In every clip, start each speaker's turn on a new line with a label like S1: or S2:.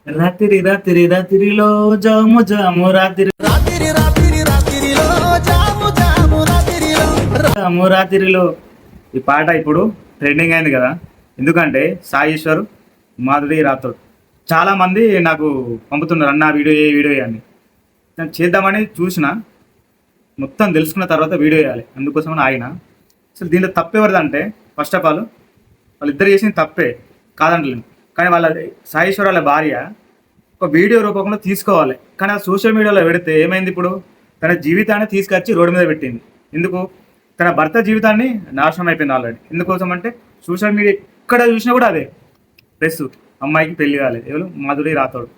S1: రాత్రి రాత్రి రాత్రిలో జాము జాము రాత్రి
S2: రాత్రి రాత్రి రాత్రిలో జాము జాము రాత్రిలో
S1: జాము రాత్రిలో ఈ పాట ఇప్పుడు ట్రెండింగ్ అయింది కదా. ఎందుకంటే సాయి ఈశ్వర్, మాధురి రాథోడ్ చాలా మంది నాకు పంపుతున్నారు, అన్న వీడియో అని. నేను చేద్దామని చూసిన, మొత్తం తెలుసుకున్న తర్వాత వీడియో వేయాలి, అందుకోసం ఆయన. అసలు దీంట్లో తప్పెవరిదంటే, ఫస్ట్ ఆఫ్ ఆల్ వాళ్ళిద్దరు చేసింది తప్పే కాదంటలేను, కానీ వాళ్ళ సాయి ఈశ్వర్ వాళ్ళ భార్య ఒక వీడియో రూపంలో తీసుకోవాలి, కానీ ఆ సోషల్ మీడియాలో పెడితే ఏమైంది, ఇప్పుడు తన జీవితాన్ని తీసుకొచ్చి రోడ్డు మీద పెట్టింది. ఎందుకు? తన భర్త జీవితాన్ని నాశనం అయిపోయింది ఆల్రెడీ. ఎందుకోసం అంటే సోషల్ మీడియా ఎక్కడ చూసినా కూడా అదే ప్రెస్. అమ్మాయికి పెళ్లి కాలేదు, ఎవరు? మాధురి రాథోడ్.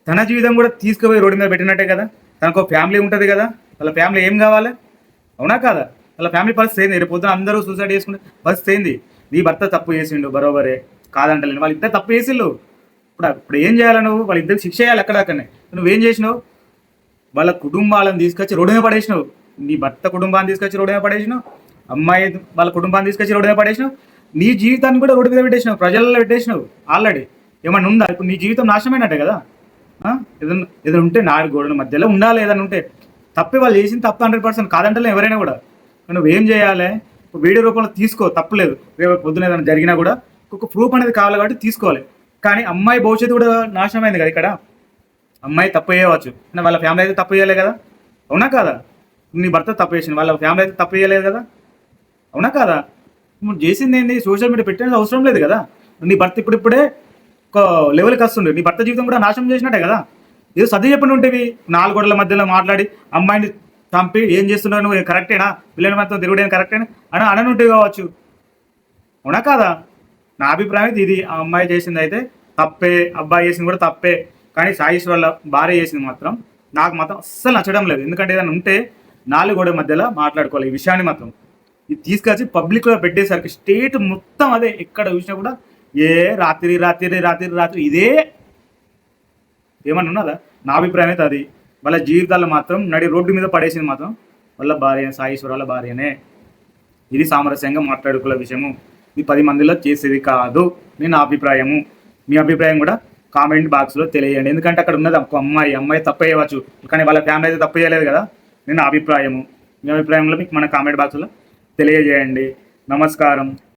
S1: తన జీవితం కూడా తీసుకుపోయి రోడ్డు మీద పెట్టినట్టే కదా. తనకు ఒక ఫ్యామిలీ ఉంటుంది కదా, వాళ్ళ ఫ్యామిలీ ఏం కావాలి? అవునా కాదా? వాళ్ళ ఫ్యామిలీ పరిస్థితి ఏంది? రేపు పొద్దున అందరూ సూసైడ్ చేసుకుంటే పరిస్థితి ఏంది? నీ భర్త తప్పు చేసిండు, బరోబరే, కాదంటలేను. వాళ్ళిద్దరు తప్పు చేసిండు. ఇప్పుడు ఏం చేయాలి నువ్వు? వాళ్ళిద్దరికి శిక్ష చేయాలి అక్కడక్కడనే. నువ్వేం చేసినావు? వాళ్ళ కుటుంబాలను తీసుకొచ్చి రోడ్డు మీద పడేసినావు. నీ భర్త కుటుంబాన్ని తీసుకొచ్చి రోడ్డు మీద పడేసినావు, అమ్మాయి వాళ్ళ కుటుంబాన్ని తీసుకొచ్చి రోడ్డు మీద పడేసినావు, నీ జీవితాన్ని కూడా రోడ్డు మీద పెట్టేసినావు, ప్రజల్లో పెట్టేసినావు ఆల్రెడీ. ఏమన్నా ఉందా? ఇప్పుడు నీ జీవితం నాశనమైనట్టే కదా. ఏదైనా ఉంటే నాలుగు గోడల మధ్యలో ఉండాలి. ఏదైనా ఉంటే తప్పే, వాళ్ళు చేసింది తప్పు 100%, కాదంటలే ఎవరైనా కూడా. నువ్వేం చేయాలి? వీడియో రూపంలో తీసుకో, తప్పులేదు. రేపు పొద్దున ఏదైనా జరిగినా కూడా ఒక ప్రూఫ్ అనేది కావాలి కాబట్టి తీసుకోవాలి. కానీ అమ్మాయి భవిష్యత్తు కూడా నాశనమైంది కదా ఇక్కడ. అమ్మాయి తప్పు చేయవచ్చు, వాళ్ళ ఫ్యామిలీ అయితే తప్పు చేయలేదు కదా. అవునా కాదా? నీ భర్త తప్పు చేసింది, వాళ్ళ ఫ్యామిలీ అయితే తప్పు చేయలేదు కదా. అవునా కాదా? నువ్వు చేసింది ఏంది? సోషల్ మీడియా పెట్టేది అవసరం లేదు కదా. నీ భర్త ఇప్పుడిప్పుడే ఒక లెవెల్కి వస్తుండే, నీ భర్త జీవితం కూడా నాశనం చేసినట్టే కదా. ఏదో సర్ది చెప్పండి ఉంటేవి, 4 గోడల మధ్యలో మాట్లాడి అమ్మాయిని చంపి ఏం చేస్తున్నావు నువ్వు, కరెక్టేనా? పిల్లల మొత్తం తిరుగుడేం కరెక్టేనా అని అననుంటే కావచ్చు. అవునా కాదా? నా అభిప్రాయం అయితే ఇది. ఆ అమ్మాయి చేసింది అయితే తప్పే, అబ్బాయి చేసింది కూడా తప్పే. కానీ సాయిష్ వాళ్ళ భార్య చేసింది మాత్రం నాకు మాత్రం అస్సలు నచ్చడం లేదు. ఎందుకంటే ఏదైనా ఉంటే 4 గోడల మధ్యలో మాట్లాడుకోవాలి. ఈ విషయాన్ని మాత్రం ఇది తీసుకొచ్చి పబ్లిక్లో పెట్టేసరికి స్టేట్ మొత్తం అదే, ఎక్కడ చూసినా కూడా ఏ రాత్రి రాత్రి రాత్రి రాత్రి ఇదే. ఏమన్నా ఉన్నదా? నా అభిప్రాయం అయితే అది. వాళ్ళ జీవితాల్లో మాత్రం నడి రోడ్డు మీద పడేసింది మాత్రం వాళ్ళ భార్య, సాయిశ్వర్ వాళ్ళ భార్యనే. ఇది సామరస్యంగా మాట్లాడుకునే విషయము, ఇది 10 మందిలో చేసేది కాదు. నేను నా అభిప్రాయము. మీ అభిప్రాయం కూడా కామెంట్ బాక్స్లో తెలియజేయండి. ఎందుకంటే అక్కడ ఉన్నది ఒక అమ్మాయి తప్పు చేయవచ్చు, కానీ వాళ్ళ ఫ్యామిలీ అయితే తప్పు చేయలేదు కదా. నేను అభిప్రాయము. మీ అభిప్రాయంలో మీకు మన కామెంట్ బాక్స్లో తెలియజేయండి. నమస్కారం.